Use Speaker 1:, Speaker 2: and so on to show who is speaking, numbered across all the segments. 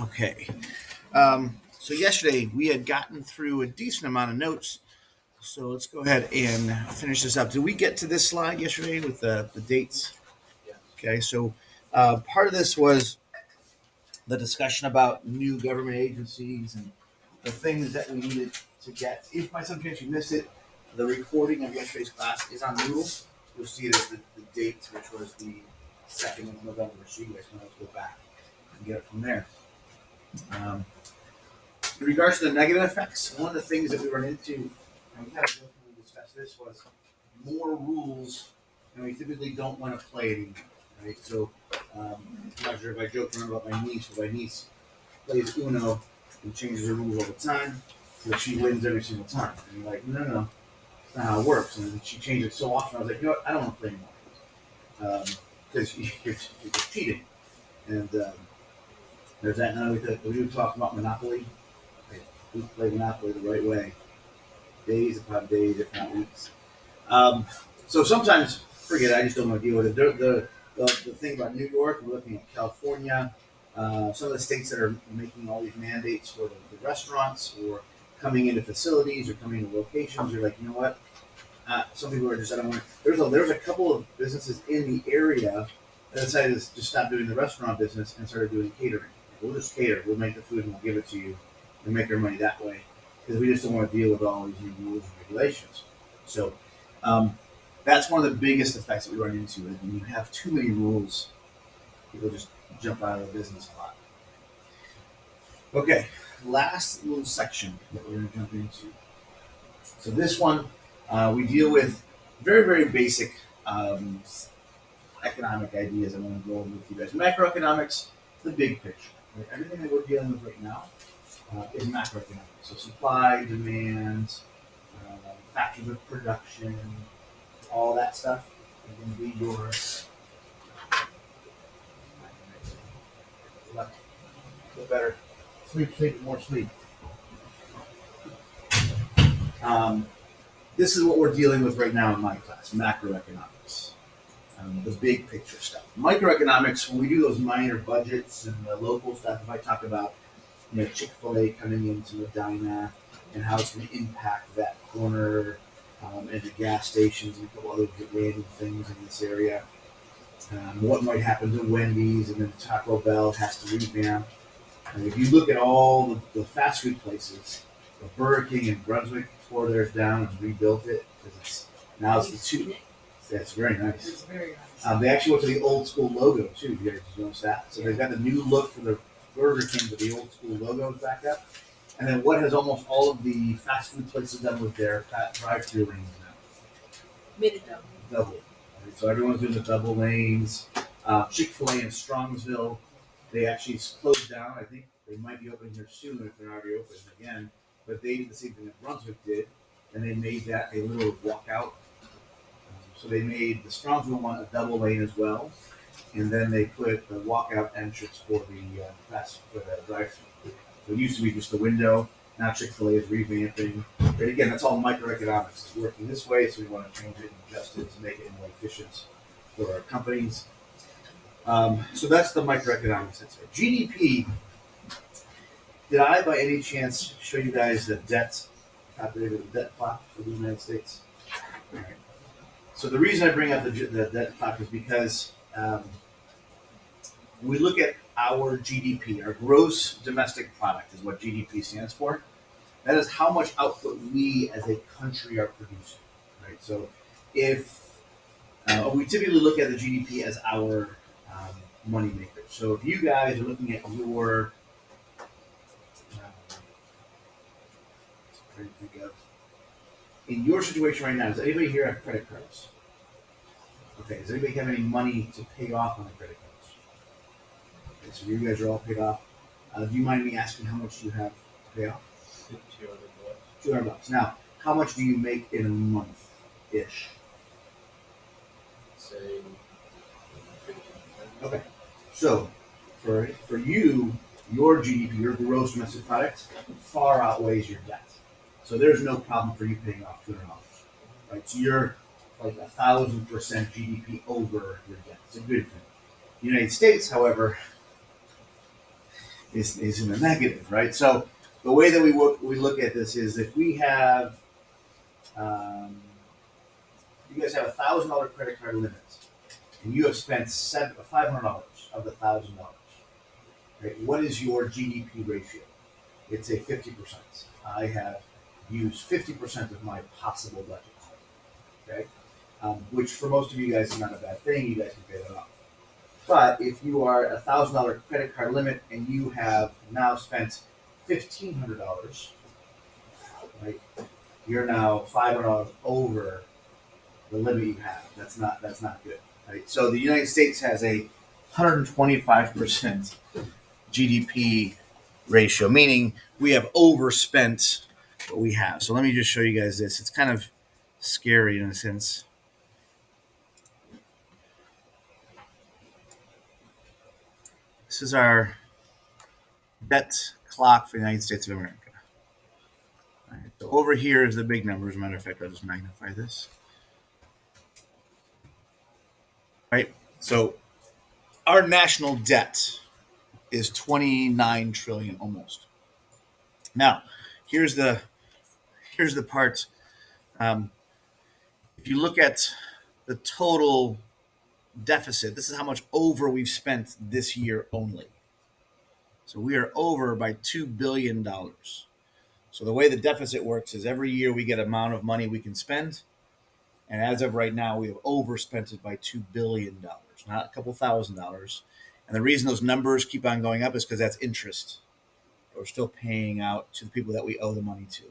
Speaker 1: Okay. So yesterday we had gotten through a decent amount of notes. So let's go ahead and finish this up. Did we get to this slide yesterday with the dates? Okay. So part of this was the discussion about new government agencies and the things that we needed to get. If by some chance you missed it, the recording of yesterday's class is on Moodle. You'll see it as the date, which was the 2nd of November. So you guys can always go back and get it from there. Um, In regards to the negative effects, one of the things that we run into, and we kind of jokingly discussed this, was more rules, and we typically don't want to play anymore, right? So, I'm not sure if I joked around about my niece, but my niece plays Uno and changes her rules all the time, so she wins every single time. And you're like, no, that's not how it works. And she changed it so often, I was like, you know what, I don't want to play anymore. Because you're just cheating. And there's that. Now we were talking about Monopoly. We play Monopoly the right way, days upon days, if not weeks. So sometimes, forget it, I just don't want to deal with it. The thing about New York, we're looking at California, some of the states that are making all these mandates for the restaurants or coming into facilities or coming into locations. You're like, you know what? Some people are just, I don't want to. There's a couple of businesses in the area that decided to just stop doing the restaurant business and started doing catering. We'll just cater, we'll make the food and we'll give it to you and make our money that way because we just don't want to deal with all these new rules and regulations. So that's one of the biggest effects that we run into is when you have too many rules, people just jump out of the business a lot. Okay, last little section that we're going to jump into. So this one, we deal with very, very basic economic ideas I want to go over with you guys. Macroeconomics, the big picture. Right? Everything that we're dealing with right now is macroeconomics. So supply, demand, factors of production, all that stuff is going to be your get better. Sleep, more sleep. This is what we're dealing with right now in my class, macroeconomics. The big picture stuff. Microeconomics, when we do those minor budgets and the local stuff, if I talk about Chick-fil-A coming into Medina and how it's going to impact that corner and the gas stations and a couple other random things in this area. What might happen to Wendy's and then Taco Bell has to revamp. And if you look at all the fast food places, the Burger King in Brunswick tore theirs down and rebuilt it because now it's the two. That's very nice.
Speaker 2: It's very nice.
Speaker 1: They actually went to the old school logo too. If you guys notice that, so they've got the new look for the Burger King, but the old school logo is back up. And then what has almost all of the fast food places done with their drive-through lanes now?
Speaker 2: Made it double.
Speaker 1: Right? So everyone's doing the double lanes. Chick-fil-A in Strongsville, they actually closed down. I think they might be opening here soon if they're already open again. But they did the same thing that Brunswick did, and they made that a little walkout. So they made the Strongsville one a double lane as well, and then they put the walkout entrance for the drive-through. So it used to be just the window. Now Chick-fil-A is revamping. But again, that's all microeconomics. It's working this way, so we want to change it and adjust it to make it more efficient for our companies. So that's the microeconomics. That's it. GDP. Did I, by any chance, show you guys the debt calculated the debt plot for the United States? All right. So the reason I bring up the debt plot is because when we look at our GDP, our gross domestic product is what GDP stands for. That is how much output we as a country are producing. Right. So if we typically look at the GDP as our money maker. So if you guys are looking at your trying to think of in your situation right now, does anybody here have credit cards? Okay, does anybody have any money to pay off on the credit cards? Okay, so you guys are all paid off. Do you mind me asking how much you have to pay off? $200. Now, how much do you make in a month ish?
Speaker 3: Say 15.
Speaker 1: Okay. So for you, your GDP, your gross domestic product, far outweighs your debt. So there's no problem for you paying off $200. Right? So you're like 1,000% GDP over your debt. It's a good thing. The United States, however, is in the negative, right? So the way that we look at this is if we have, you guys have $1,000 credit card limit, and you have spent $500 of the $1,000. Right? What is your GDP ratio? It's a 50%. I have used 50% of my possible budget. Okay, which for most of you guys is not a bad thing. You guys can pay that off. But if you are $1,000 credit card limit and you have now spent $1,500, right, you're now $500 over the limit you have. That's not good, right? So the United States has a 125% GDP ratio, meaning we have overspent what we have. So let me just show you guys this. It's kind of scary in a sense. This is our debt clock for the United States of America. All right, so over here is the big number. As a matter of fact, I'll just magnify this. Right. So our national debt is 29 trillion almost. Now, here's the part. If you look at the total deficit, this is how much over we've spent this year only. So we are over by $2 billion. So the way the deficit works is every year we get an amount of money we can spend. And as of right now, we have overspent it by $2 billion, not a couple $1,000s. And the reason those numbers keep on going up is because that's interest. We're still paying out to the people that we owe the money to.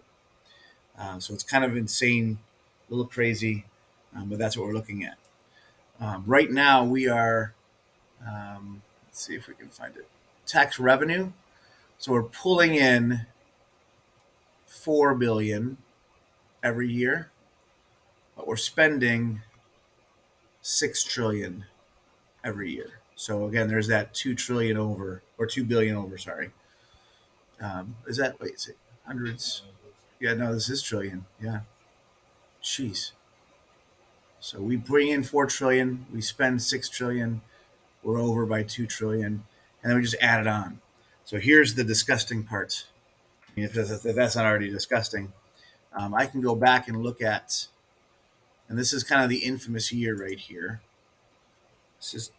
Speaker 1: So it's kind of insane, a little crazy, but that's what we're looking at. Right now, we are, let's see if we can find it, tax revenue. So we're pulling in $4 billion every year, but we're spending $6 trillion every year. So again, there's that $2 trillion over, or $2 billion over. Sorry, is that is it hundreds? Yeah, no, this is trillion. Yeah, jeez. So we bring in $4 trillion, we spend $6 trillion, we're over by $2 trillion, and then we just add it on. So here's the disgusting part. I mean, if that's not already disgusting, I can go back and look at, and this is kind of the infamous year right here. This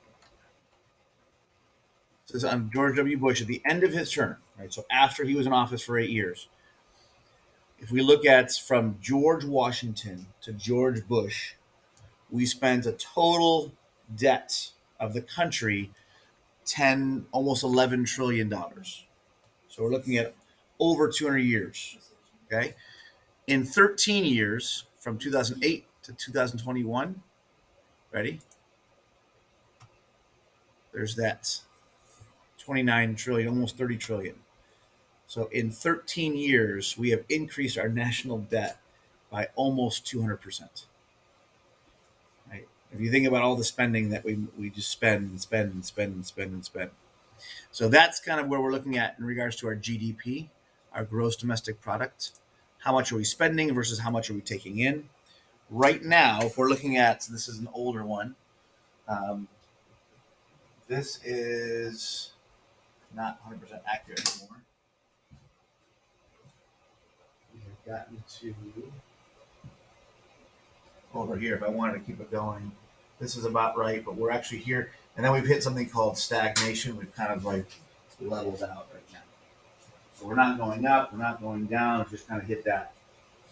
Speaker 1: is on George W. Bush at the end of his term, right? So after he was in office for 8 years. If we look at from George Washington to George Bush, we spent a total debt of the country almost $11 trillion. So we're looking at over 200 years. Okay, in 13 years, from 2008 to 2021, ready? There's that 29 trillion, almost 30 trillion. So in 13 years, we have increased our national debt by almost 200%. Right? If you think about all the spending that we just spend and spend and spend and spend and spend. So that's kind of where we're looking at in regards to our GDP, our gross domestic product. How much are we spending versus how much are we taking in? Right now, if we're looking at, this is an older one. This is not 100% accurate anymore. We have gotten to over here. If I wanted to keep it going, this is about right, but we're actually here. And then we've hit something called stagnation. We've kind of like leveled out right now. So we're not going up, we're not going down. It's just kind of hit that.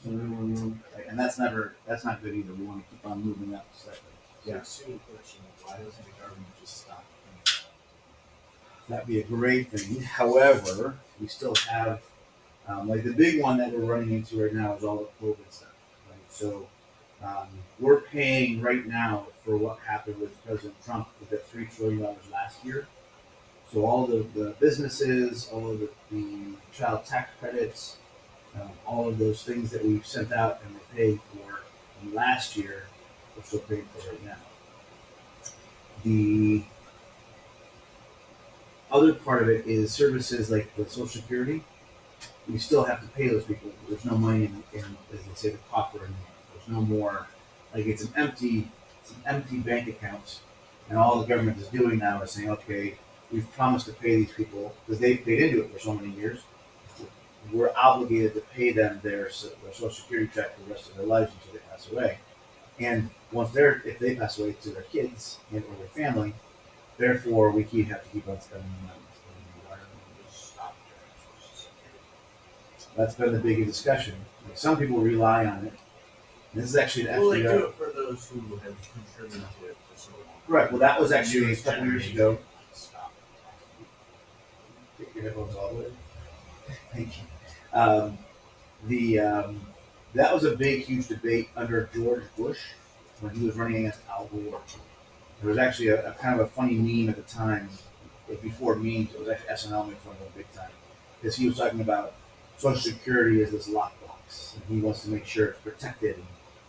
Speaker 1: And that's not good either. We want to keep on moving up slightly.
Speaker 3: Yeah. Why doesn't the government just stop?
Speaker 1: That'd be a great thing. However, we still have, like the big one that we're running into right now is all the COVID stuff. Right? So we're paying right now for what happened with President Trump with that $3 trillion last year. So all the businesses, all of the child tax credits, all of those things that we've sent out and we're paying for last year, we're still paying for right now. The other part of it is services like the Social Security. We still have to pay those people. There's no money in as they say, the coffer anymore. There's no more, like it's an empty bank account, and all the government is doing now is saying, okay, we've promised to pay these people because they didn't do it for so many years. We're obligated to pay them their Social Security check for the rest of their lives until they pass away. And if they pass away to their kids and or their family, therefore we have to keep on spending the money. That's been the big discussion. Like, some people rely on it. This is actually an
Speaker 3: Well, they do
Speaker 1: FDR.
Speaker 3: it for those who have contributed to it for so long.
Speaker 1: Right. Well, that was actually a couple years ago.
Speaker 3: Stop.
Speaker 1: Get your headphones all the way. Thank you. That was a big, huge debate under George Bush when he was running against Al Gore. There was actually a kind of a funny meme at the time. Before memes, it was actually SNL made fun of him big time because he was talking about Social Security as this lockbox, and he wants to make sure it's protected,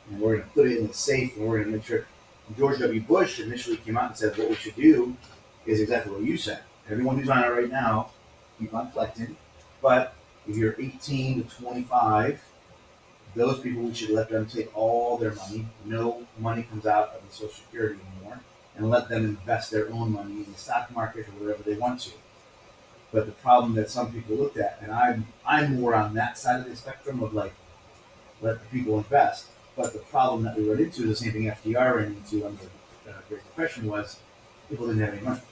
Speaker 1: and we're going to put it in the safe, and we're going to make sure. And George W. Bush initially came out and said, what we should do is exactly what you said. Everyone who's on it right now, keep on collecting, but if you're 18 to 25, those people, we should let them take all their money. No money comes out of the Social Security anymore, and let them invest their own money in the stock market or wherever they want to. But the problem that some people looked at, and I'm more on that side of the spectrum of like, let the people invest. But the problem that we run into is the same thing FDR ran into under the Great Depression was people didn't have any money.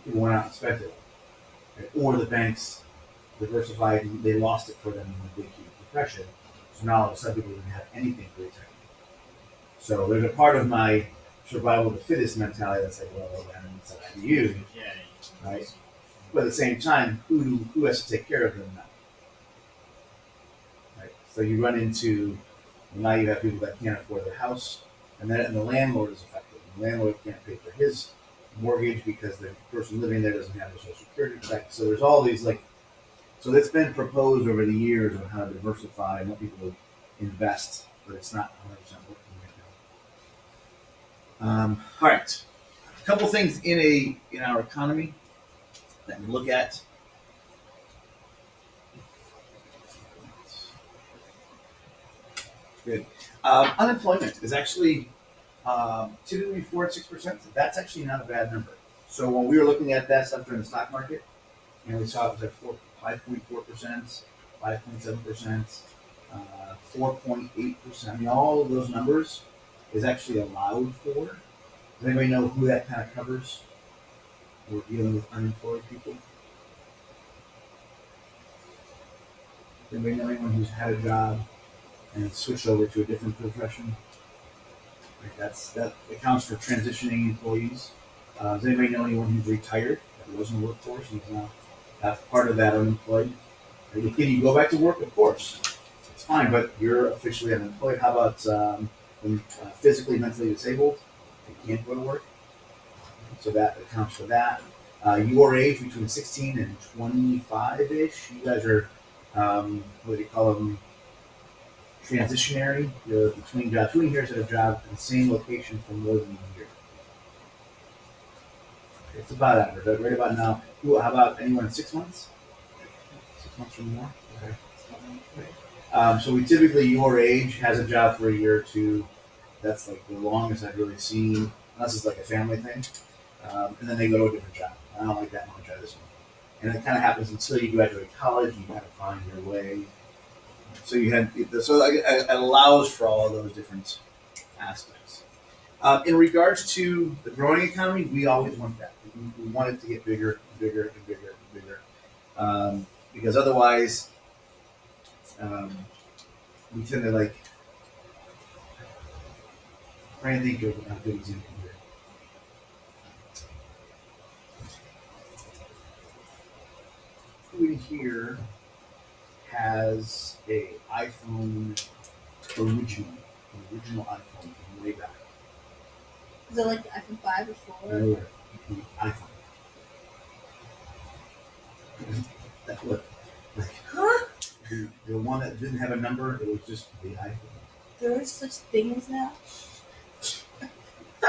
Speaker 1: People went out and spent it. Right? Or the banks diversified and they lost it for them in the big huge depression. So now all of a sudden people didn't have anything for retirement. So there's a part of my survival of the fittest mentality that's like, well, then it's up to you.
Speaker 3: Yeah.
Speaker 1: Right. But at the same time, who has to take care of them now? Right. So you run into now you have people that can't afford their house, and the landlord is affected. The landlord can't pay for his mortgage because the person living there doesn't have a Social Security check. So there's all these so it's been proposed over the years on how to diversify and let people invest, but it's not 100% working right now. All right, a couple things in our economy that we look at. Good. Unemployment is actually typically 4 to 6%. That's actually not a bad number. So when we were looking at that stuff during the stock market, and we saw it was like 5.4%, 5.7%, 4.8%. I mean, all of those numbers is actually allowed for. Does anybody know who that kind of covers? We're dealing with unemployed people. Does anybody know anyone who's had a job and switched over to a different profession? Like that accounts for transitioning employees. Does anybody know anyone who's retired that was in the workforce and is now that's part of that unemployed? Can you go back to work? Of course, it's fine, but you're officially unemployed. How about when physically, mentally disabled? They can't go to work. So that accounts for that. Your age between 16 and 25-ish. You guys are what do you call them? Transitionary. You're between jobs. Who in here has had a job in the same location for more than a year? It's about average, right about now. How about anyone in 6 months? 6 months or more? Okay. So we typically, your age has a job for a year or two. That's like the longest I've really seen, unless it's like a family thing. And then they go to a different job. I don't like that one, try this one. And it kind of happens until you graduate college, you got to find your way. So it allows for all of those different aspects. In regards to the growing economy, we always want that. We want it to get bigger, and bigger, and bigger, and bigger, because otherwise, we tend to try and think of how big it's going to be. Who in here has a iPhone original iPhone from way back?
Speaker 2: Is it like the iPhone 5 or 4?
Speaker 1: No, the iPhone. That look,
Speaker 2: Huh?
Speaker 1: the one that didn't have a number, it was just the iPhone.
Speaker 2: There is such thing as that?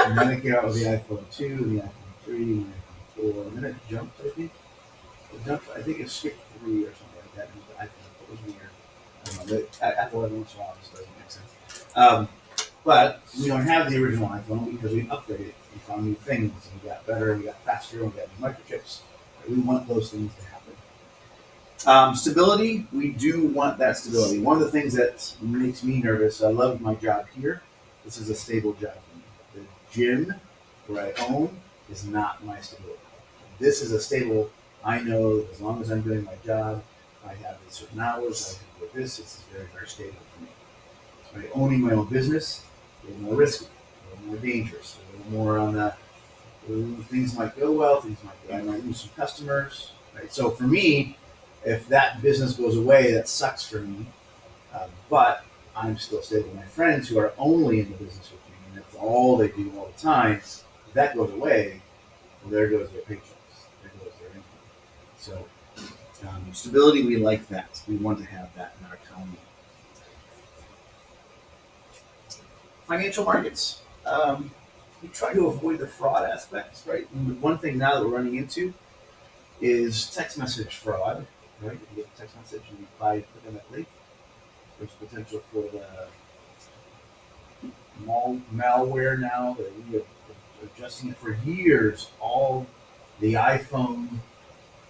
Speaker 1: And then it came out with the iPhone 2, the iPhone 3, the iPhone 4, and then it jumped, I think. I think it skipped 3 or something like that. The iPhone, it was weird. I don't know. Apple every once in a while just doesn't make sense. But we don't have the original iPhone because we upgraded. We found new things, and we got better, we got faster, and we got new microchips. We want those things to happen. Stability, we do want that stability. One of the things that makes me nervous, I love my job here. This is a stable job for me. The gym where I own is not my stability. This is a stable, I know that as long as I'm doing my job, I have certain hours, I can do this, it's very, very stable for me. So by owning my own business, a little more risky, a little more dangerous, a little more on the things might go well, I might lose some customers, right? So for me, if that business goes away, that sucks for me. But I'm still stable. My friends who are only in the business with me, and that's all they do all the time, if that goes away, well, there goes their paychecks, there goes their income. So stability, we like that. We want to have that in our economy. Financial markets. We try to avoid the fraud aspects, right? And one thing now that we're running into is text message fraud, right? If you get a text message and you click on that link, there's potential for the malware now that we are adjusting it for years. All the iPhone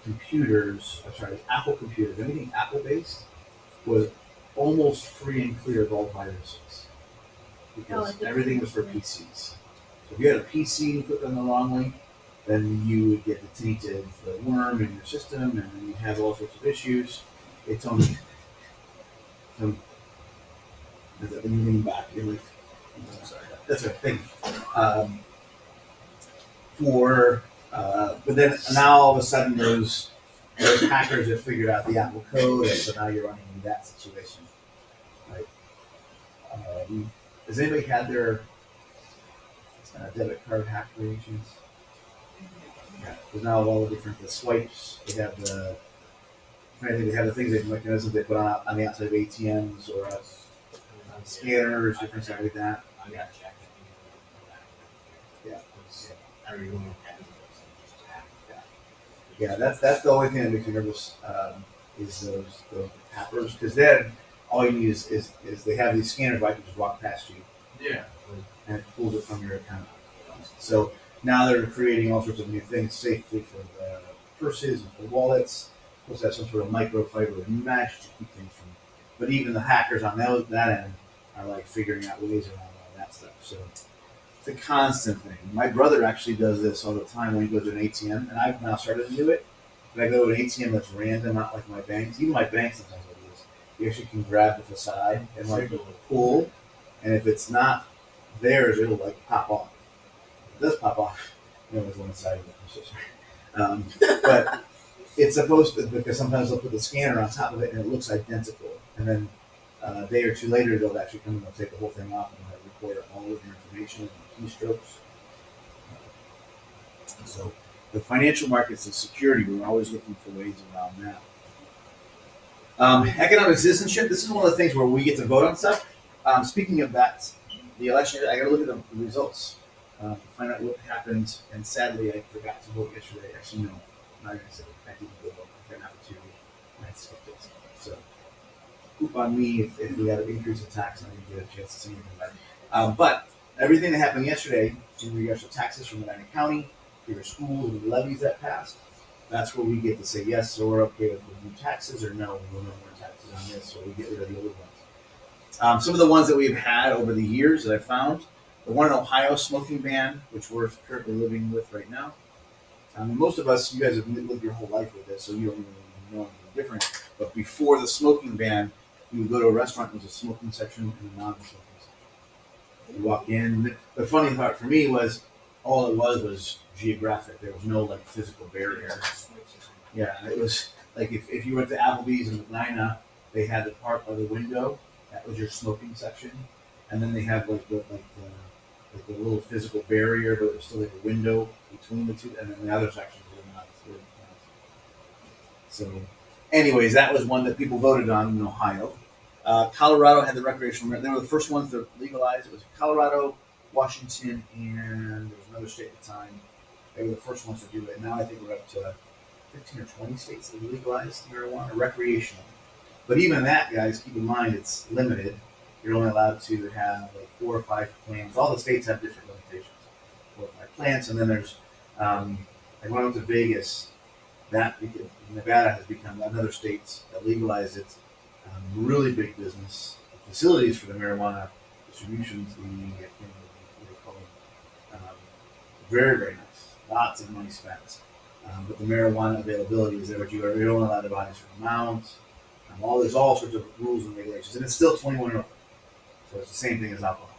Speaker 1: computers, Apple computers, anything Apple based was almost free and clear of all viruses because everything was for PCs. So if you had a PC and you clicked on the wrong link, then you would get the tainted worm in your system, and then you have all sorts of issues. It's only when you lean back, you're like, sorry, that's a thing. But then now all of a sudden those hackers have figured out the Apple code, and so now you're running into that situation. Right? Has anybody had their debit card hacked by any chance? Yeah, because now all the different swipes, they have the mechanisms they put on the outside of ATMs or scanners, different stuff like that.
Speaker 3: I got checked.
Speaker 1: Yeah.
Speaker 3: Everyone
Speaker 1: Yeah, that's the only thing that makes me nervous is those tappers, because then all you need is they have these scanners where I can just walk past you.
Speaker 3: Yeah.
Speaker 1: And it pulls it from your account. So now they're creating all sorts of new things safely for the purses and for wallets. Supposed to have some sort of microfiber mesh to keep things from. But even the hackers on that end are like figuring out ways around all that stuff. So it's a constant thing. My brother actually does this all the time when he goes to an ATM, and I've now started to do it. When I go to an ATM that's random, not like my banks. Even my bank sometimes I do this. You actually can grab the facade and like pull, and if it's not theirs, it'll like pop off. If it does pop off, there's one side of it. I'm so sorry. But it's supposed to, because sometimes they'll put the scanner on top of it and it looks identical, and then a day or two later they'll actually come and they'll take the whole thing off and they'll record all of your information and keystrokes. So the financial markets and security, we're always looking for ways around that. Economic citizenship, this is one of the things where we get to vote on stuff. Speaking of that, the election, I got to look at the results to find out what happened, and sadly I forgot to vote yesterday. Actually, no, I'm not going to say I didn't vote. I didn't have an opportunity. I had skipped it. So, poop on me if we had an increase in tax and I didn't get a chance to see anything about it. But everything that happened yesterday in regards to taxes from Medina County, for your schools and the levies that passed, that's where we get to say yes, so we're okay with new taxes, or no, we'll no more taxes on this, so we get rid of the other ones. Some of the ones that we've had over the years that I found, the one in Ohio, smoking ban, which we're currently living with right now. Most of us, you guys have lived your whole life with this, so you don't even know anything different. But before the smoking ban, you would go to a restaurant, there's a smoking section and a non-smoking section. You walk in. The funny part for me was, all it was geographic. There was no like physical barrier. Yeah, it was like if you went to Applebee's in Medina, they had the part by the window. That was your smoking section, and then they have like the little physical barrier, but it was still like a window between the two, and then the other sections were not. So, anyways, that was one that people voted on in Ohio. Colorado had the recreational. They were the first ones to legalize. It was Colorado, Washington, and there was another state at the time. They were the first ones to do it. Now I think we're up to 15 or 20 states that legalized marijuana recreational. But even that, guys, keep in mind it's limited. You're only allowed to have like 4 or 5 plants. All the states have different limitations. 4 or 5 plants, and then there's like when I went to Vegas, that Nevada has become another state that legalized it. Really big business facilities for the marijuana distribution. I can't remember what they call them. Very, very nice. Lots of money spent. But the marijuana availability is there, but you're only allowed to buy a certain amount. There's all sorts of rules and regulations, and it's still 21 and over. So it's the same thing as alcohol.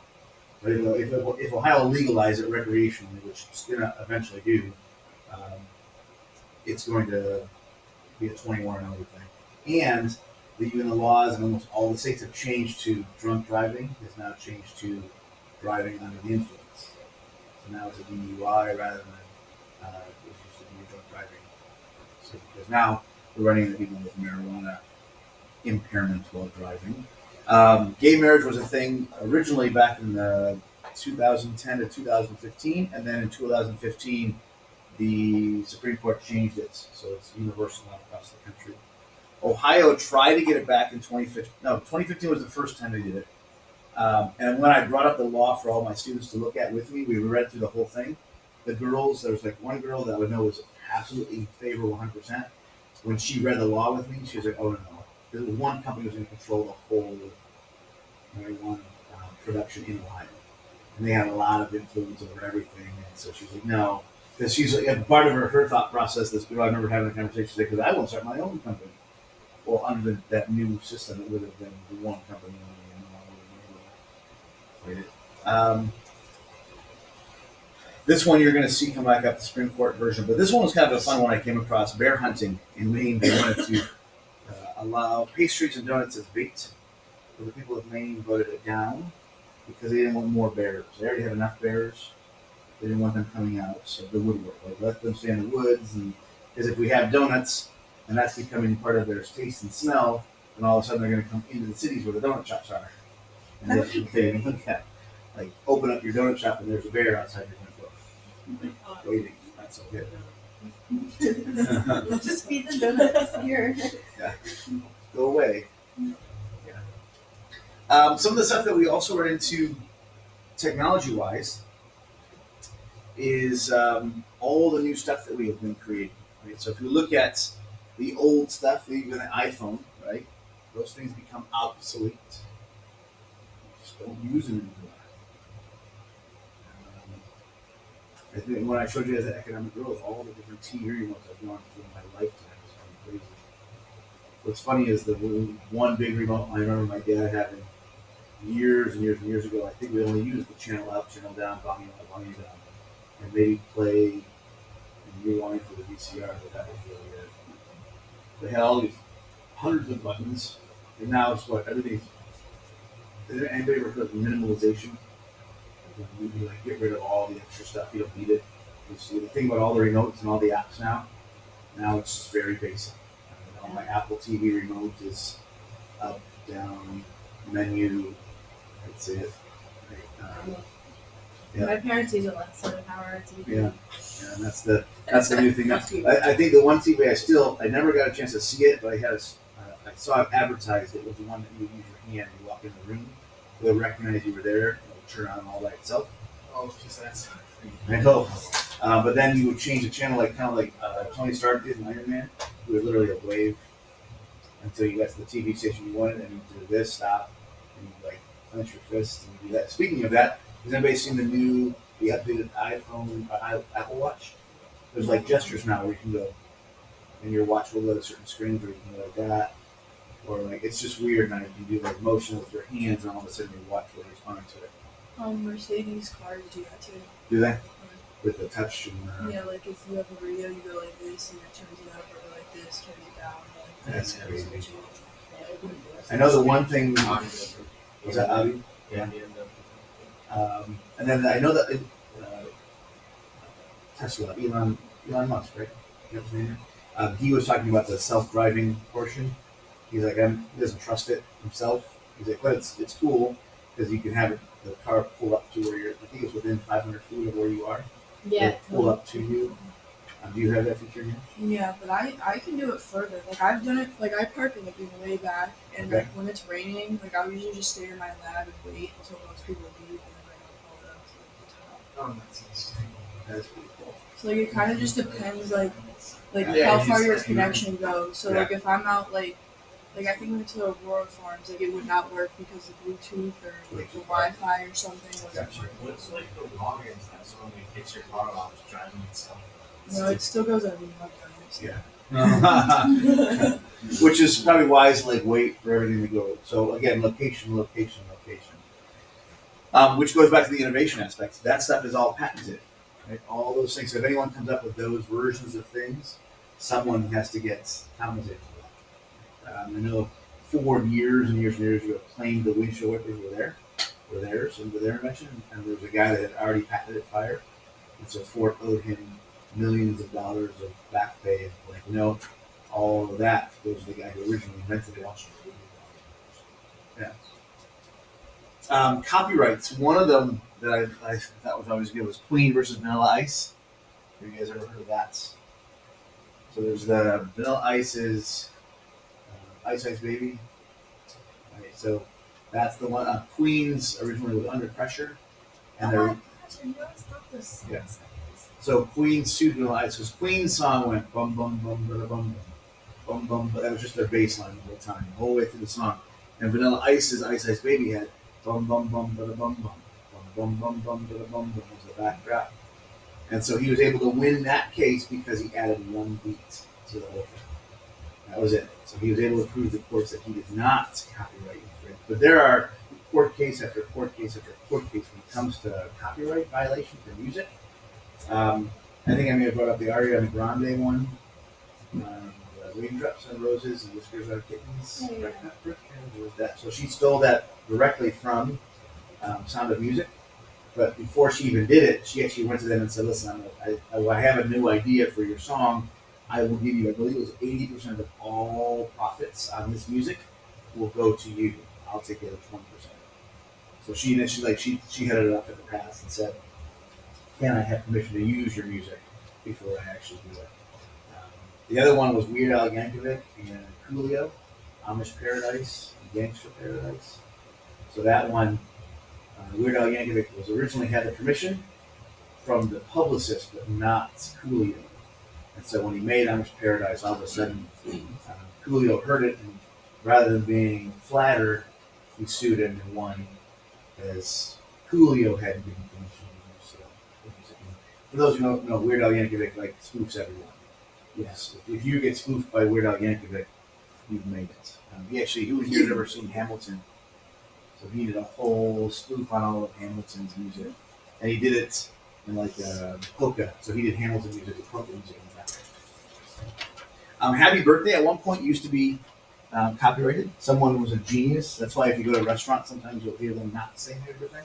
Speaker 1: But if Ohio legalizes it recreationally, which it's going to eventually do, it's going to be a 21 and over thing. And even the laws in almost all the states have changed to drunk driving. It's now changed to driving under the influence. So now it's a DUI rather than it used to be a drunk driving. So because now we're running into people with marijuana impairment while driving. Gay marriage was a thing originally back in the 2010 to 2015, and then in 2015, the Supreme Court changed it, so it's universal now across the country. Ohio tried to get it back in 2015. No, 2015 was the first time they did it. And when I brought up the law for all my students to look at with me, we read through the whole thing. The girls, there was like one girl that I would know was absolutely in favor 100%. When she read the law with me, she was like, oh no. There was one company that was going to control the whole marijuana production in Ohio. And they had a lot of influence over everything. And so she's like, no. Because she's like, part of her thought process, this girl, I remember having a conversation today, because I want to start my own company. Well, under that new system, it would have been the one company only. This one you're going to see come back up, the Supreme Court version. But this one was kind of a fun one I came across. Bear hunting in Maine. They wanted to allow pastries and donuts as bait. So the people of Maine voted it down because they didn't want more bears. They already had enough bears. They didn't want them coming out, so the woodwork. Like, let them stay in the woods. And because if we have donuts, and that's becoming part of their taste and smell, then all of a sudden they're going to come into the cities where the donut shops are. And that's what they look at. Like, open up your donut shop and there's a bear outside your front door. Waiting. That's so good.
Speaker 2: Just feed the donuts here.
Speaker 1: Yeah. Go away. Yeah. Some of the stuff that we also run into technology-wise is all the new stuff that we have been creating. Right? So if you look at the old stuff, even the iPhone, right? Those things become obsolete. You just don't use them anymore. I think when I showed you guys the economic growth, all the different TV remotes I've gone through in my lifetime is kind of crazy. What's funny is the one big remote I remember my dad having years and years and years ago. I think we only used the channel up, channel down, volume up, volume down, and maybe play and rewind for the VCR. But that was really good. They had all these hundreds of buttons, and now it's what everything's. Has anybody ever heard of minimalization? You like get rid of all the extra stuff. You don't need it. You see the thing about all the remotes and all the apps now. Now it's just very basic. My Apple TV remote is up, down, menu. That's it. Yeah.
Speaker 2: My parents use Alexa to power our TV.
Speaker 1: Yeah, and that's the new thing. I think the one TV I never got a chance to see it, but I saw it advertised. It was the one that you would use your hand. You walk in the room, they'll recognize you were there. It'll turn on all by itself.
Speaker 3: Oh, geez, that's.
Speaker 1: I know. But then you would change the channel, kind of like Tony Stark did in Iron Man. It was literally a wave until you got to the TV station you wanted, and you do this, stop, and you clench your fist and you do that. Speaking of that, has anybody seen the updated iPhone, Apple Watch? There's gestures now where you can go, and your watch will go to certain screens, or you can go like that, or it's just weird now. You can do motion with your hands, and all of a sudden your watch will respond to it.
Speaker 4: Mercedes cars do that too.
Speaker 1: Do they? With the touch and
Speaker 4: yeah, if you have a radio, you go like this, and it turns it up, or like this, turns it down.
Speaker 1: That's crazy. I know the one thing was that Audi.
Speaker 3: Yeah.
Speaker 1: And then I know that Tesla, Elon Musk, right? You know his name? He was talking about the self-driving portion. He's like, he doesn't trust it himself. He's like, but it's cool because you can have the car pull up to where I think it's within 500 feet of where you are.
Speaker 2: Yeah.
Speaker 1: It'll pull up to you. Do you have that feature in here?
Speaker 4: Yeah, but I can do it further. I've done it. I park in way back, and
Speaker 1: Okay.
Speaker 4: when it's raining, I'll usually just stay in my lab and wait until most people leave, and then I'll pull it up to the top.
Speaker 3: Oh, that's insane.
Speaker 1: That's pretty cool.
Speaker 4: So like it kind of just depends like
Speaker 1: Yeah,
Speaker 4: how
Speaker 1: it's
Speaker 4: far
Speaker 1: just-
Speaker 4: your connection goes. So
Speaker 1: Yeah.
Speaker 4: like if I'm out like I think we went to Aurora Farms, like it would not work because the Bluetooth or like the Wi-Fi or something wasn't
Speaker 1: Gotcha.
Speaker 4: working.
Speaker 3: What's like the logins that someone gets your car while it's driving itself?
Speaker 4: No, it still goes on remote times.
Speaker 1: Yeah. Which is probably wise to like wait for everything to go. So again, location. Which goes back to the innovation aspects. That stuff is all patented, right? All those things. So if anyone comes up with those versions of things, someone has to get compensated for that. I know Ford years and years ago claimed the windshield wipers were theirs and were their invention, and there was a guy that had already patented it prior, and so Ford owed him millions of dollars of back pay. Like, no, all of that goes to the guy who originally invented it. Yeah. Copyrights. One of them that I thought was always good was Queen versus Vanilla Ice. Have you guys ever heard of that? So there's the Vanilla Ice's Ice Ice Baby. Right, so that's the one. Queen's originally was Under Pressure, and they're Yeah. So Queen sued Vanilla Ice because Queen's song went bum bum bum bum bum bum bum, but that was just their bass line the whole time, the whole way through the song. And Vanilla Ice's Ice Ice Baby had bum bum bum bum bum bum bum bum bum bum bum was the backdrop. And so he was able to win that case because he added one beat to the whole thing. That was it. So he was able to prove to the courts that he did not copyright infringe. But there are court case after court case after court case when it comes to copyright violation for music. I think I may have brought up the Ariana Grande one. Raindrops on Roses and Whiskers on Kittens.
Speaker 2: Oh, yeah.
Speaker 1: There was that. So she stole that directly from Sound of Music. But before she even did it, she actually went to them and said, listen, I have a new idea for your song. I will give you, I believe it was 80% of all profits on this music will go to you. I'll take the other 20%. So she initially, she headed it up in the past and said, can I have permission to use your music before I actually do it? The other one was Weird Al Yankovic and Coolio, Amish Paradise, and Gangster Paradise. So that one, Weird Al Yankovic was originally had the permission from the publicist, but not Coolio. And so when he made Amish Paradise, all of a sudden, Coolio heard it, and rather than being flattered, he sued him and won, as Coolio hadn't given permission to use the music. For those who don't know, Weird Al Yankovic like spoofs everyone. Yes, if you get spoofed by Weird Al Yankovic, you've made it. Who here never seen Hamilton? So he did a whole spoof on all of Hamilton's music, and he did it in like polka. So he did Hamilton music with polka music in the background. Happy Birthday at one point used to be copyrighted. Someone was a genius. That's why if you go to a restaurant, sometimes you'll hear them not saying Happy Birthday.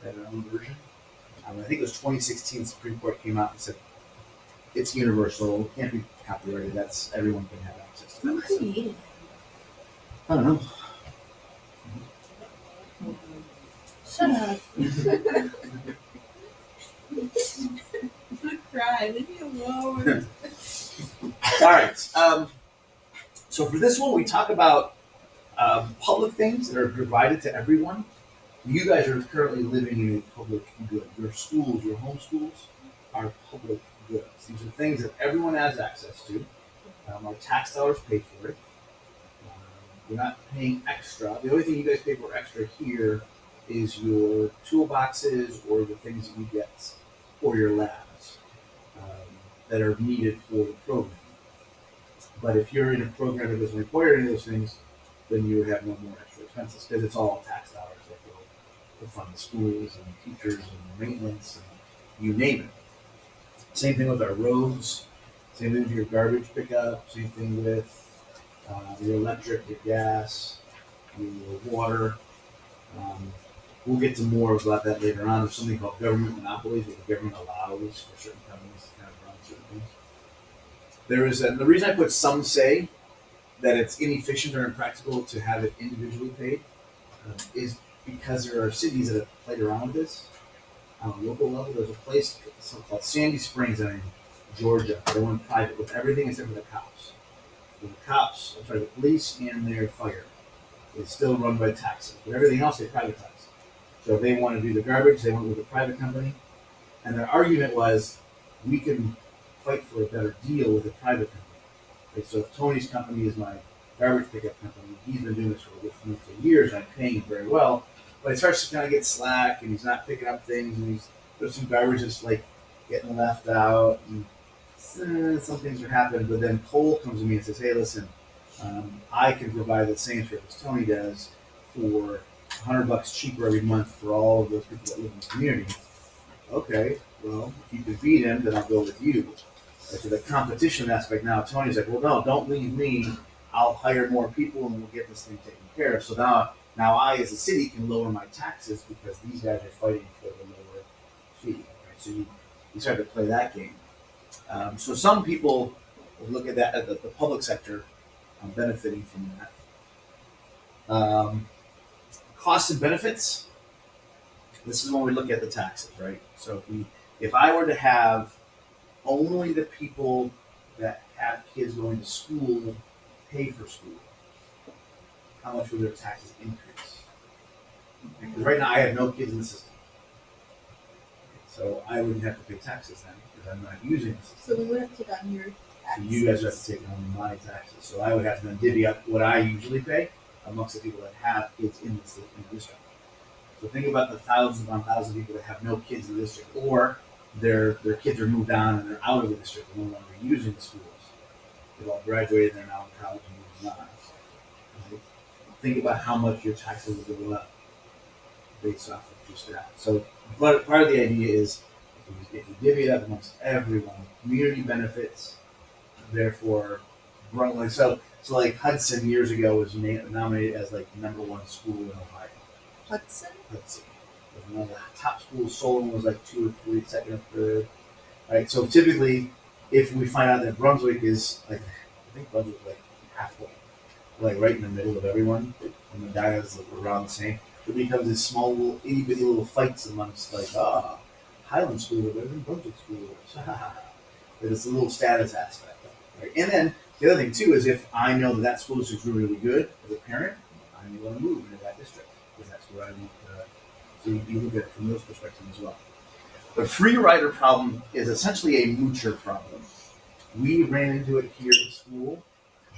Speaker 1: They have their own version. I think it was 2016. Supreme Court came out and said it's universal. It can't be copyrighted. That's everyone can have access to
Speaker 2: Who
Speaker 1: that.
Speaker 2: created it?
Speaker 1: I don't know.
Speaker 2: Shut up.
Speaker 4: I'm gonna cry. Leave me alone.
Speaker 1: All right. So for this one, we talk about public things that are provided to everyone. You guys are currently living in a public good. Your schools, your home schools, are public goods. These are things that everyone has access to. Our tax dollars pay for it. You're not paying extra. The only thing you guys pay for extra here is your toolboxes or the things that you get for your labs that are needed for the program. But if you're in a program that doesn't require any of those things, then you would have no more extra expenses because it's all tax dollars that go to fund the schools and teachers and maintenance and you name it. Same thing with our roads. Same thing with your garbage pickup. Same thing with your electric, your gas, your water. We'll get to more about that later on. There's something called government monopolies, where the government allows for certain companies to kind of run certain things. There is the reason I put some say that it's inefficient or impractical to have it individually paid is because there are cities that have played around with this. On a local level, there's a place called Sandy Springs in Georgia. They went private with everything except for the cops. The police and their fire. It's still run by taxes, but everything else they privatize. So if they want to do the garbage, they went with a private company. And their argument was, we can fight for a better deal with a private company. Right? So if Tony's company is my garbage pickup company, he's been doing this for years, and I'm paying him very well, but it starts to kind of get slack, and he's not picking up things, and there's some garbage that's like getting left out, and some things are happening. But then Cole comes to me and says, "Hey, listen, I can provide the same service Tony does for $100 cheaper every month for all of those people that live in the community." Okay, well, if you can beat him, then I'll go with you. And so the competition aspect now, Tony's like, "Well, no, don't leave me. I'll hire more people and we'll get this thing taken care of." So now I, as a city, can lower my taxes because these guys are fighting for the lower fee. Right? So you start to play that game. So some people will look at that at the public sector benefiting from that. Costs and benefits. This is when we look at the taxes, right? So if I were to have only the people that have kids going to school pay for school, how much would their taxes increase? Because right now I have no kids in the system, so I wouldn't have to pay taxes then because I'm not using the system.
Speaker 4: So we would have to take on your
Speaker 1: So
Speaker 4: taxes.
Speaker 1: you guys would have to take on my taxes. So I would have to then divvy up what I usually pay amongst the people that have kids in the district. So think about the thousands upon thousands of people that have no kids in the district, or their kids are moved on and they're out of the district and no longer using the schools. They've all graduated and they're now in college and moving on. Right? Think about how much your taxes will go up based off of just that. So part of the idea is if you divvy it up amongst everyone, community benefits, therefore, so like Hudson years ago was nominated as like the #1 school in Ohio.
Speaker 4: Hudson?
Speaker 1: Hudson was one of the top schools. Solon was like 2 or 3, second or third. Right. So typically, if we find out that Brunswick is like, I think Brunswick is like halfway, like right in the middle of everyone, and the data is like around the same, it becomes this small little itty bitty little fights amongst like Highland School or better than Brunswick School. But it's a little status aspect. Right? And then the other thing too is if I know that school district is really good as a parent, I may want to move into that district because that's where I want to. So you look at it from those perspectives as well. The free rider problem is essentially a moocher problem. We ran into it here at school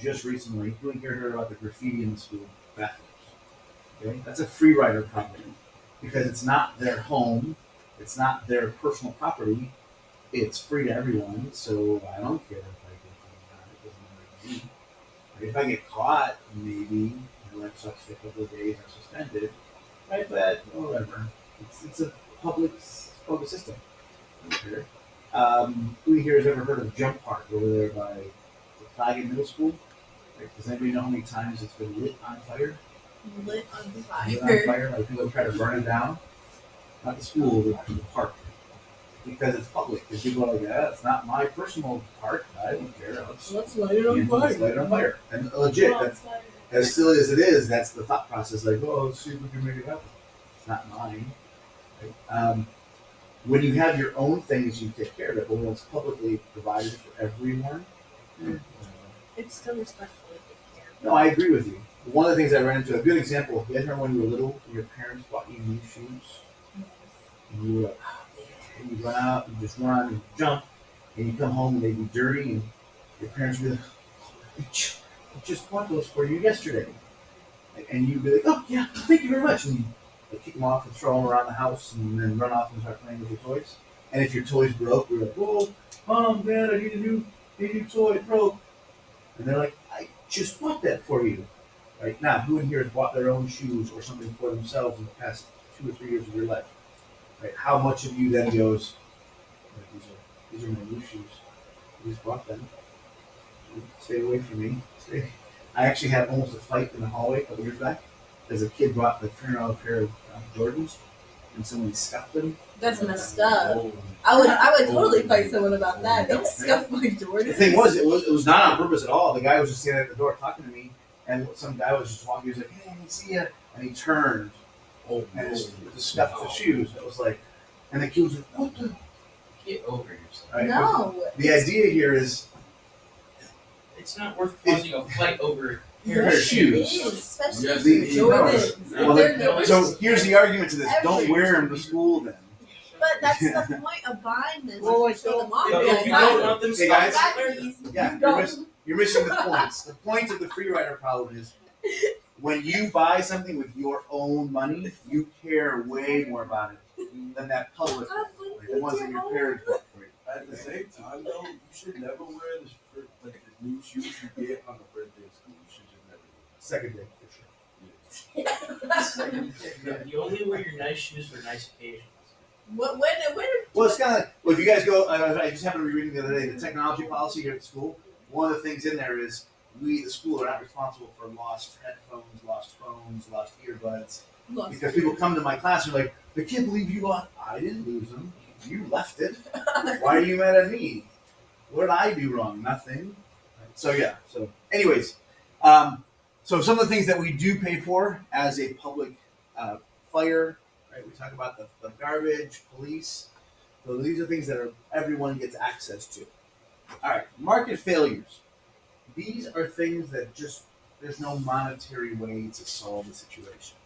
Speaker 1: just recently. You heard about the graffiti in the school bathrooms. Okay? That's a free rider problem because it's not their home, it's not their personal property. It's free to everyone, so I don't care if I get caught. It doesn't matter to me. If I get caught, maybe my life sucks for a couple of days. I'm suspended. Right, but whatever. It's a public system. Okay. Who here has ever heard of Jump Park over there by the Claggett Middle School? Right? Does anybody know how many times it's been lit on fire?
Speaker 4: Lit on
Speaker 1: Lit on
Speaker 4: fire.
Speaker 1: fire, like people try to burn it down. Not the school, the park. Because it's public. Because people are like, yeah, it's not my personal park. I don't care.
Speaker 4: Let's light it on fire.
Speaker 1: Let's light it on fire. And legit, that's as silly as it is, that's the thought process. Like, oh, let's see if we can make it happen. It's not mine. Right? When you have your own things, you take care of it. But when it's publicly provided for everyone,
Speaker 4: It's still respectful if you care.
Speaker 1: no, I agree with you. One of the things I ran into, a good example, you guys remember when you were little, your parents bought you new shoes? And you were like, oh, yeah. And you run out, you just run and jump, and you come home and they'd be dirty, and your parents would be like, oh, I just bought those for you yesterday. And you'd be like, oh, yeah, thank you very much. And you kick them off and throw them around the house and then run off and start playing with your toys. And if your toys broke, you're like, whoa, Mom, Dad, I need a new toy, it broke. And they're like, I just bought that for you. Right now, who in here has bought their own shoes or something for themselves in the past 2 or 3 years of your life? Right? How much of you then goes, these are my new shoes. I just bought them. Stay away from me. I actually had almost a fight in the hallway a couple years back as a kid bought the $300 pair of Jordans and someone scuffed them.
Speaker 4: That's messed up. I would totally fight someone about that. Don't scuff my Jordans.
Speaker 1: The thing was, it was not on purpose at all. The guy was just standing at the door talking to me, and some guy was just walking. He was like, "Hey, see ya," and he turned and just scuffed the shoes. It was like, and the kid was like, "What the?"
Speaker 3: Get over yourself.
Speaker 1: Right?
Speaker 4: No.
Speaker 1: The idea here is,
Speaker 3: It's not worth causing a fight over
Speaker 1: Pair of
Speaker 4: Yes,
Speaker 1: shoes.
Speaker 4: it is, especially
Speaker 3: Yes,
Speaker 4: for
Speaker 3: it is.
Speaker 4: Jordans.
Speaker 1: Well,
Speaker 4: They're
Speaker 1: then,
Speaker 4: nice.
Speaker 1: so here's the argument to this: don't
Speaker 4: Every-
Speaker 1: wear them to school then.
Speaker 4: But
Speaker 2: but that's the point of buying this.
Speaker 3: Well, like,
Speaker 2: show them off.
Speaker 3: don't-
Speaker 2: Be
Speaker 3: if
Speaker 2: like,
Speaker 3: you
Speaker 2: "Hey,
Speaker 3: don't want them
Speaker 1: Hey,
Speaker 3: stuck
Speaker 1: guys.
Speaker 3: somewhere,
Speaker 1: Yeah, you're missing the points. The point of the free rider problem is when you buy something with your own money, you care way more about it than that public one, like the ones that your parents bought for you.
Speaker 3: at the same time, though, you should never wear the new shoes you get on the first day of school. You should just never do
Speaker 1: Second day, for sure.
Speaker 5: You only wear your nice shoes for nice occasions.
Speaker 2: When
Speaker 1: Well, it's kind of like, well, if you guys go, I just happened to be reading the other day, the technology policy here at the school, one of the things in there is we, the school, are not responsible for lost headphones, lost phones, lost earbuds.
Speaker 2: lost
Speaker 1: Because people come to my class and are like, I can't believe you lost. I didn't lose them. You left it. Why are you mad at me? What did I do wrong? Nothing. So, yeah. So, anyways, so some of the things that we do pay for as a public fire, right? We talk about the garbage, police. So these are things that everyone gets access to. All right, market failures. These are things that just there's no monetary way to solve the situation.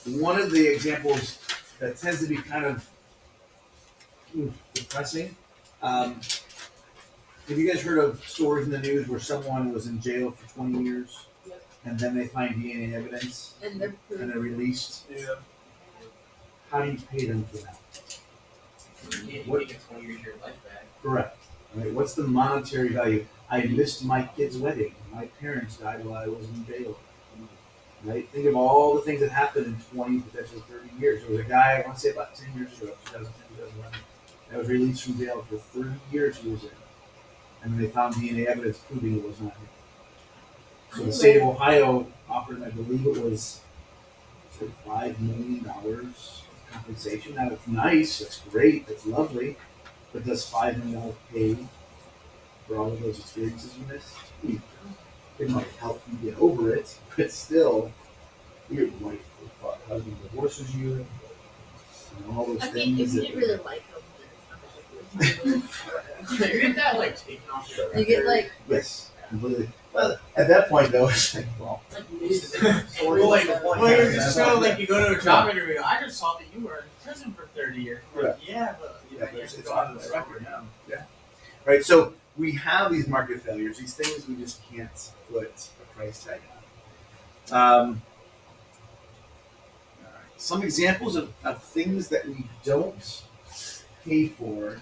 Speaker 1: One of the examples that tends to be kind of depressing. Have you guys heard of stories in the news where someone was in jail for 20 years and then they find DNA evidence
Speaker 2: and they're
Speaker 1: and they're released?
Speaker 3: Yeah.
Speaker 1: How do you pay them for that?
Speaker 5: You
Speaker 1: What-
Speaker 5: can't get 20 years of your life back.
Speaker 1: Correct. Right? What's the monetary value? I missed my kid's wedding. My parents died while I was in jail. Right? Think of all the things that happened in 20, potentially 30 years. There was a guy, I want to say about 10 years ago, 2010, 2011, that was released from jail for 30 years he was in. And then they found DNA evidence proving it was not him. So the state of Ohio offered, I believe it was $5 million of compensation. Now it's nice, it's great, it's lovely, but does $5 million pay for all of those experiences you missed? It might help you get over it, but still, your wife or husband divorces you, and all those
Speaker 2: I mean, if
Speaker 1: things.
Speaker 2: you didn't really like them, then it's not like
Speaker 5: You get that like taken off your
Speaker 2: you get like
Speaker 1: Yes, completely. Well, at that point though, it's like, well,
Speaker 5: Well, like, well, you're just kind of like you go to a job interview. I just saw that you were in prison for 30 years.
Speaker 1: Right.
Speaker 5: Yeah, but you know, you have to
Speaker 1: it's
Speaker 5: go
Speaker 1: on
Speaker 5: on
Speaker 1: the
Speaker 5: the
Speaker 1: record
Speaker 5: record.
Speaker 1: now. Yeah. Right. So we have these market failures, these things we just can't put a price tag on. All right. Some examples of things that we don't pay for,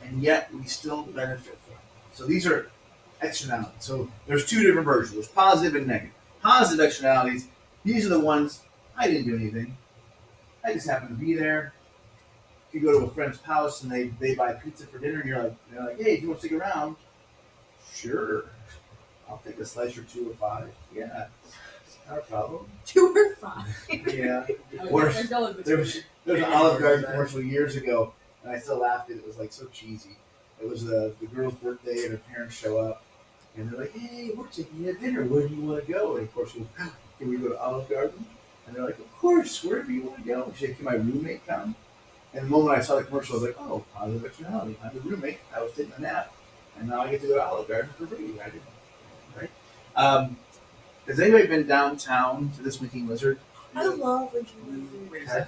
Speaker 1: and yet we still benefit from. So these are externalities. So there's two different versions. There's positive and negative. Positive externalities, these are the ones, I didn't do anything. I just happened to be there. If you go to a friend's house and they buy pizza for dinner and they're like, hey, if you want to stick around, sure. I'll take a slice or two or five. Yeah. Not a problem.
Speaker 2: 2 or 5.
Speaker 1: Yeah. Or there was an Olive Garden commercial years ago, and I still laughed at it. It was like so cheesy. It was the girl's birthday, and her parents show up, and they're like, "Hey, we're taking you to dinner. Where do you want to go?" And of course, she goes, "Can we go to Olive Garden?" And they're like, "Of course. Wherever you want to go." She's like, "Can my roommate come?" And the moment I saw the commercial, I was like, "Oh, positive externality. I'm the roommate. I was taking a nap, and now I get to go to Olive Garden for free." I didn't. Right? Has anybody been downtown to this Winking Lizard?
Speaker 2: I love Virginia.
Speaker 1: Okay.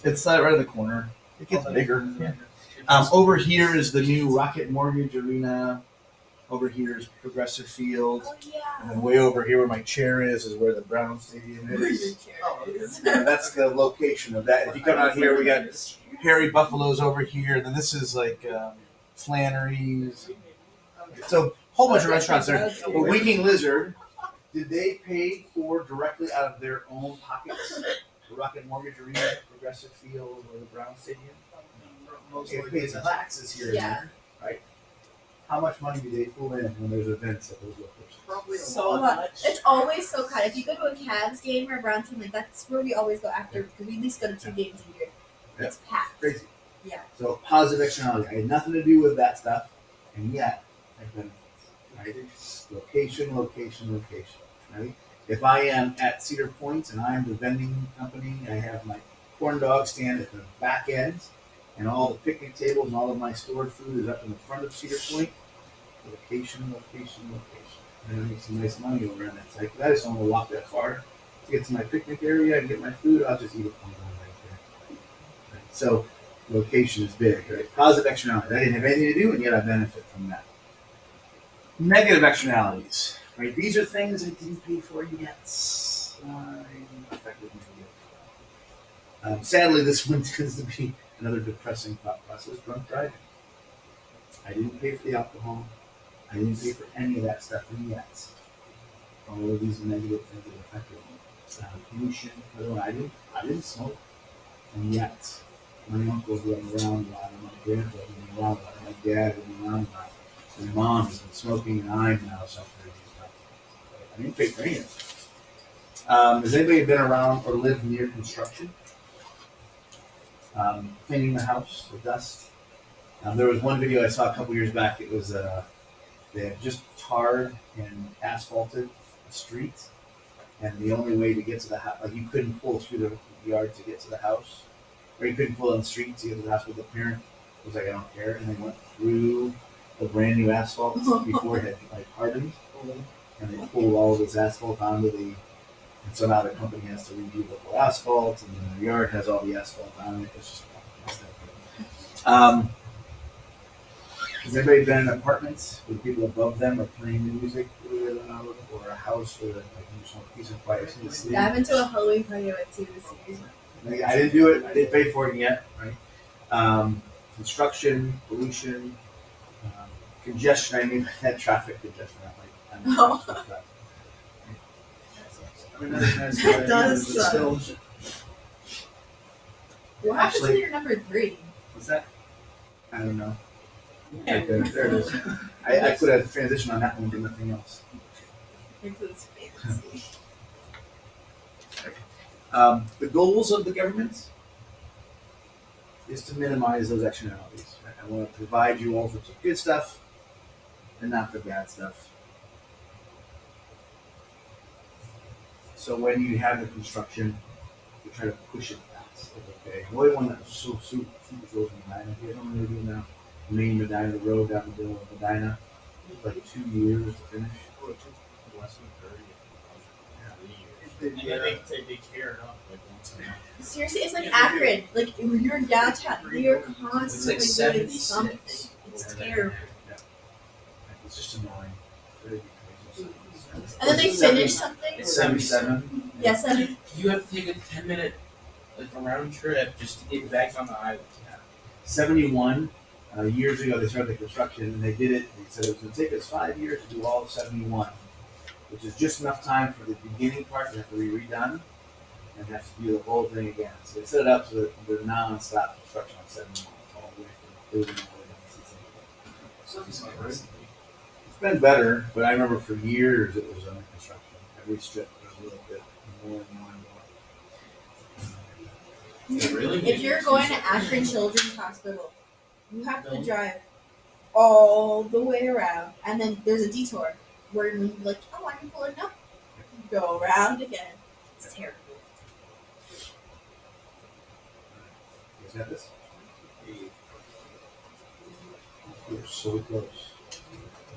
Speaker 1: It's right in the corner. It gets bigger.
Speaker 5: Yeah.
Speaker 1: Over here is the new Rocket Mortgage Arena. Over here is Progressive Field.
Speaker 2: Oh
Speaker 1: And
Speaker 2: yeah.
Speaker 1: then way over here where my chair is where the Brown Stadium
Speaker 2: Where's your
Speaker 1: is.
Speaker 2: chair?
Speaker 1: And that's the location of that. If you come out here, we got Harry Buffalo's over here. And then this is like Flannery's. So a whole bunch of restaurants there. But Winking Lizard, did they pay for directly out of their own pockets? The Rocket Mortgage Arena, Progressive Field, or the Brown Stadium? They pay taxes here and
Speaker 2: Yeah.
Speaker 1: there, right? How much money do they pull in when there's events at those locations?
Speaker 5: Probably
Speaker 2: So much. It's always so kind. If you go to a Cavs game or a Brown team, like that's where we always go after because we at least go to 2 games a year.
Speaker 1: Yeah.
Speaker 2: It's packed.
Speaker 1: Crazy.
Speaker 2: Yeah.
Speaker 1: So positive externality. I had nothing to do with that stuff, and yet I benefit. Right? Location, location, location. Right? If I am at Cedar Point and I am the vending company, I have my corn dog stand at the back end, and all the picnic tables and all of my stored food is up in the front of Cedar Point. Location, location, location. And I make some nice money over on that site. I just don't want to walk that far to get to my picnic area and get my food. I'll just eat it from right there. So location is big, right? Positive externalities. I didn't have anything to do, and yet I benefit from that. Negative externalities, right? These are things I didn't pay for yet. Sadly, this one tends to be another depressing thought process: drunk driving. I didn't pay for the alcohol. I didn't pay for any of that stuff, and yet all of these negative things that affected me. Pollution. I didn't smoke, and yet my uncle running around a lot, and my grandpa running around a lot, and my dad running around a lot. My mom has been smoking, and I'm now suffering these consequences. I didn't pay for any of it. Has anybody been around or lived near construction? Cleaning the house, the dust. There was one video I saw a couple years back. It was they had just tarred and asphalted the street, and the only way to get to the house, like you couldn't pull through the yard to get to the house, or you couldn't pull on the street to get to the house. But the parent was like, "I don't care," and they went through the brand new asphalt before it had like hardened, and they pulled all of this asphalt onto the. And so now the company has to redo the whole asphalt, and then the yard has all the asphalt on it. It's just. Has anybody been in apartments with people above them or playing music really loud, or a house where like you just want peace and quiet to sleep?
Speaker 2: Yeah, I've been to a Halloween party I went to this year.
Speaker 1: I didn't do it. I didn't pay for it yet. Right? Construction, pollution, congestion. I mean, that traffic congestion.
Speaker 2: It does suck. What happens when you're number 3?
Speaker 1: What's that? I don't know. Right there it is. I put a transition on that one, but nothing else.
Speaker 2: Includes fantasy.
Speaker 1: The goals of the government is to minimize those externalities. Right? I want to provide you all sorts of good stuff and not the bad stuff. So when you have the construction, you try to push it fast. Okay, the only one that was super close in Medina, you know what they're doing now? Main Medina, the road down the middle of Medina, like 2 years to finish.
Speaker 5: Less than 30. And then they tear it up like once a month.
Speaker 2: Seriously, it's like Akron. Like when you're downtown, you're constantly
Speaker 5: It's like
Speaker 2: doing
Speaker 5: 76.
Speaker 2: something. It's terrible.
Speaker 1: Yeah. It's just annoying. Really crazy.
Speaker 2: And then they finish something.
Speaker 1: It's 77.
Speaker 2: Yeah, 7.
Speaker 5: You have to take a 10-minute round trip just to get back on the island.
Speaker 1: 71. Years ago, they started the construction, and they did it. They said it was going to take us 5 years to do all of 71, which is just enough time for the beginning part to have to be redone and have to do the whole thing again. So they set it up so that they're non-stop construction on 71 all the way from building all the way down to 71. It's been better, but I remember for years it was under construction. Every strip was a little bit more and more and more.
Speaker 5: Really?
Speaker 2: If you're going to Akron Children's Hospital, you have to drive all the way around, and then there's a detour where you're like, oh, I can pull it up, go around again. It's terrible.
Speaker 1: You guys got this? We're so close.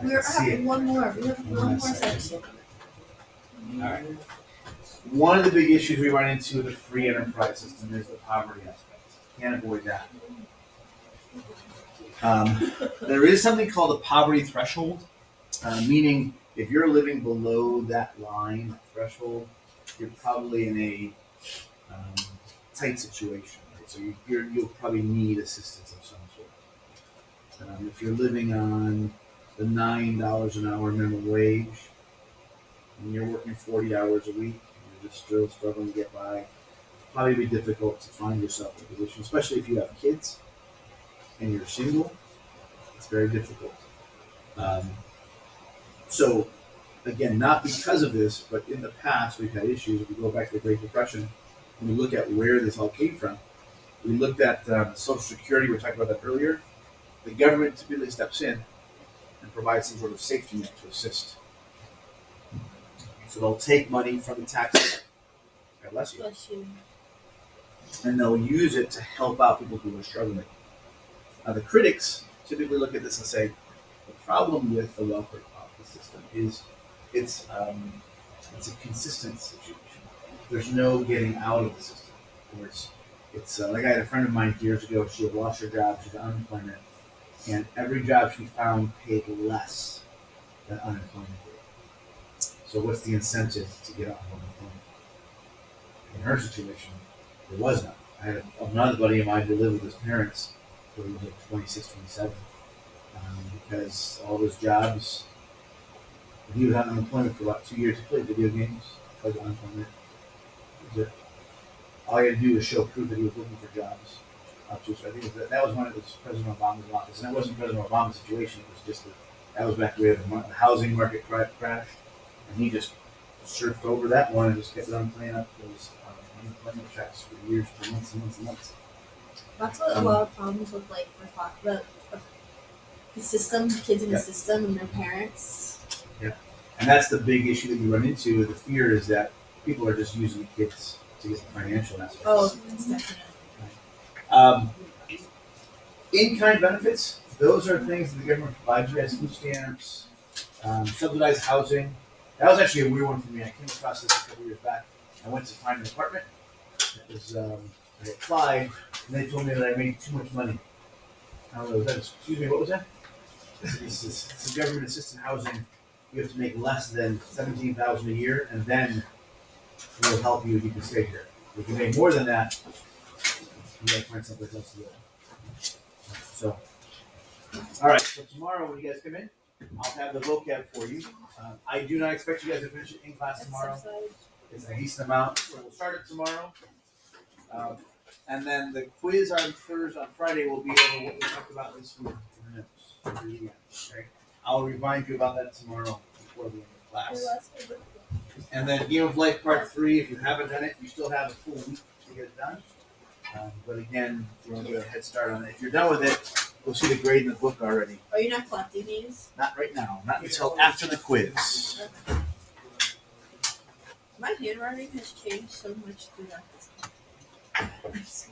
Speaker 1: I
Speaker 2: We
Speaker 1: can see
Speaker 2: have
Speaker 1: it.
Speaker 2: one more. We have one more section.
Speaker 1: All right. One of the big issues we run into with the free enterprise system is the poverty aspect. Can't avoid that. There is something called a poverty threshold, meaning if you're living below that line, that threshold, you're probably in a tight situation. Right? So you'll probably need assistance of some sort. If you're living on the $9 an hour minimum wage, and you're working 40 hours a week, and you're just still struggling to get by, it's probably be difficult to find yourself in a position, especially if you have kids and you're single. It's very difficult. So, again, not because of this, but in the past we've had issues. If we go back to the Great Depression, and we look at where this all came from, we looked at Social Security. We were talking about that earlier. The government typically steps in and provides some sort of safety net to assist. So they'll take money from the taxpayer, God bless you,
Speaker 2: Bless you.
Speaker 1: and they'll use it to help out people who are struggling. The critics typically look at this and say, the problem with the welfare system is it's a consistent situation. There's no getting out of the system. Or it's It's like I had a friend of mine years ago. She had lost her job. She was on unemployment, and every job she found paid less than unemployment did. So what's the incentive to get off of unemployment? In her situation, there was none. I had another buddy of mine who lived with his parents who was like 26, 27, because all those jobs. He was on unemployment for about 2 years. He played video games because of unemployment. That was it. All he had to do was show proof that he was looking for jobs. So I think that was when it was President Obama's office, and it wasn't President Obama's situation. It was just that was back where the housing market crashed, and he just surfed over that one and just kept on playing up those unemployment checks for years, for months and months and months.
Speaker 2: That's what a lot of problems with like the system, the kids in the system, and their parents.
Speaker 1: And that's the big issue that you run into. The fear is that people are just using the kids to get the financial aspects.
Speaker 2: Oh, that's definitely.
Speaker 1: In-kind benefits, those are things that the government provides you as food stamps, subsidized housing. That was actually a weird one for me. I came across this a couple years back. I went to find an apartment. It was, I applied, and they told me that I made too much money. I don't know, excuse me, what was that? It's government assisted housing. You have to make less than $17,000 a year, and then we'll help you if you can stay here. If you make more than that, you gotta find someplace else to live. So, all right. So tomorrow when you guys come in, I'll have the vocab for you. I do not expect you guys to finish it in class tomorrow. It's a decent amount, so we'll start it tomorrow. And then the quiz on Friday will be over what we talked about this week in the notes. Okay. I'll remind you about that tomorrow before the end of class. And then Game of Life Part 3, if you haven't done it, you still have a full week to get it done. But again, you want to get a head start on it. If you're done with it, we'll see the grade in the book already.
Speaker 2: Are you not collecting these?
Speaker 1: Not right now, not until after the quiz.
Speaker 2: My handwriting has changed so much throughout this.